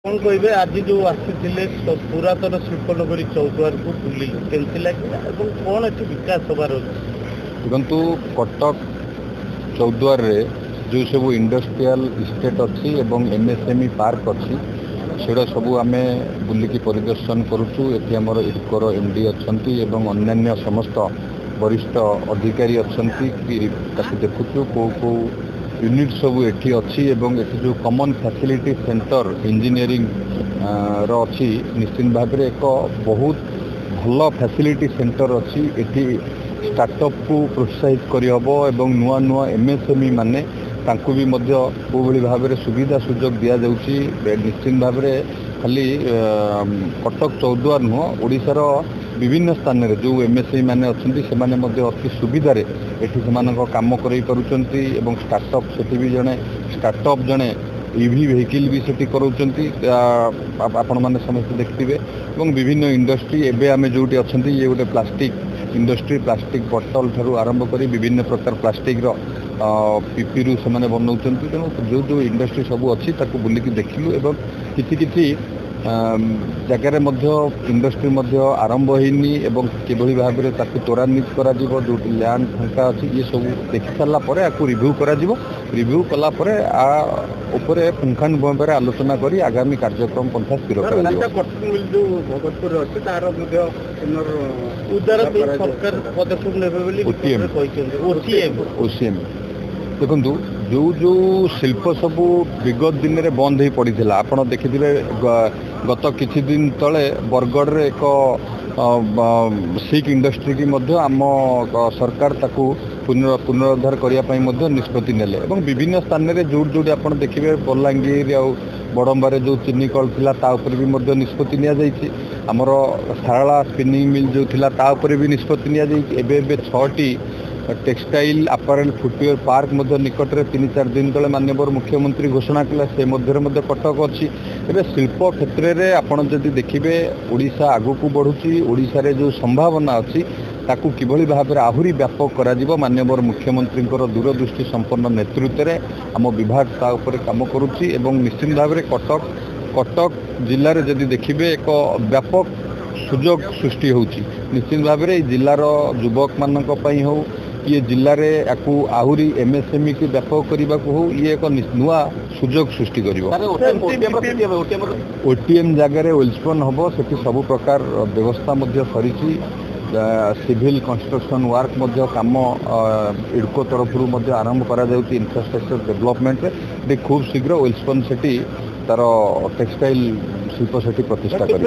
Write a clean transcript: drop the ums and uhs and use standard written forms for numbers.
कौन कहे आज जो आसी पुरातन शिल्पनगरी चौद्वार को बुलिले केमती लगे कौन अच्छे विकास हबार देखु कटक चौद्वार रे जो सब इंडस्ट्रियल इस्टेट अच्छी एवं एमएसएमई पार्क अच्छी सेटा सब आम बुलिकी परिदर्शन करुचु। ये आमर इडकोर एमडी अच्छा अन्य समस्त वरिष्ठ अधिकारी अच्छा देखुचु कौ यूनिट सब एठी अच्छी एवं एठी जो कॉमन फैसिलिटी सेंटर इंजीनियरिंग अच्छी निश्चित भाव में एक बहुत भल फैसिलिटी सेंटर अच्छी एठी स्टार्टअप को प्रोत्साहित करहब एवं नुआ नुआ एमएसएमई माने तांकु भी मध्य कोभली भाव में सुविधा सुजोग दि जाउची। निश्चित भाव में खाली कटक चौद्वार नुह ओडिशार विभिन्न स्थान में जो एमएसएमई माने अच्छी से अति सुविधार एठी काम कर पारुचंती एवं स्टार्टअप सेठी भी जड़े स्टार्टअप जड़े ईवी व्हीकल भी सेठी करूचंती आपण माने समस्त देखिथिबे एवं विभिन्न इंडस्ट्री एबे आमे जोटी अच्छी ये गोटे प्लास्टिक इंडस्ट्री प्लास्टिक बॉटल ठारू आरंभ करी विभिन्न प्रकार प्लास्टिक रो पीपीरू से बनाउछंती। तेणु जो जो इंडस्ट्री सब अच्छी ताको बुलिकी देखिलु एवं किछि जगार इंडस्ट्री आरंभ होनी एवं किभली भाव में त्वरान्वित करा जो लैंड फांका अच्छी ये सब देखि सारा पर आपको रिव्यू करा रिव्यू कला उपरे पुंखानुपुंख आलोचना करी आगामी कार्यक्रम पंथा स्थिर ओसीएम देखु जो जो शिल्प सब विगत दिन में बंद हो पड़ा आपड़ देखिए गत किछि दिन तले बरगढ़ रे एक सिक इंडस्ट्री की आम सरकार ताकू पुनरुद्धार करने निष्पत्ति नेले एवं विभिन्न स्थान में जोड़ जोड़ी आप देखिए बलांगीर आ बड़म्बारे जो चीनी कल था भी निष्पत्ति नि आमर सारला स्पिनिंग मिल जो था भी निष्पत्ति नि 6टी टेक्सटाइल अपारेल फुटवेयर पार्क निकट में 3-4 दिन तले माननीय मुख्यमंत्री घोषणा कला से मध्य कटक अच्छी एवं शिल्प क्षेत्र में आपड़ जदि देखिए ओडिशा आगू को बढ़ुची ओडिशा रे जो संभावना अच्छी ताकू किभली भाव में आहुरी व्यापक करा माननीय मुख्यमंत्री दूरदृष्टि संपन्न नेतृत्व में आम विभाग ता उपरे काम करुच्ची एवं निश्चित भाव में कटक जिले में जदि देखिए एक व्यापक सुजोग सृष्टि होची निश्चित भाव में जिलार युवक मानक पई हो ये जिले में आपको आहुरी एमएसएमई को व्यापक करने को हो ये एक नुआ सुजोग सृष्टि कर ओटीएम जगार वेल्सपन हम से सब प्रकार व्यवस्था सरी सिविल कंस्ट्रक्शन वर्क काम इडको तरफ आरंभ करा इंफ्रास्ट्रक्चर डेवलपमेंट खूब शीघ्र वेल्सपन से तार टेक्सटाइल शिल्प से प्रतिष्ठा कर।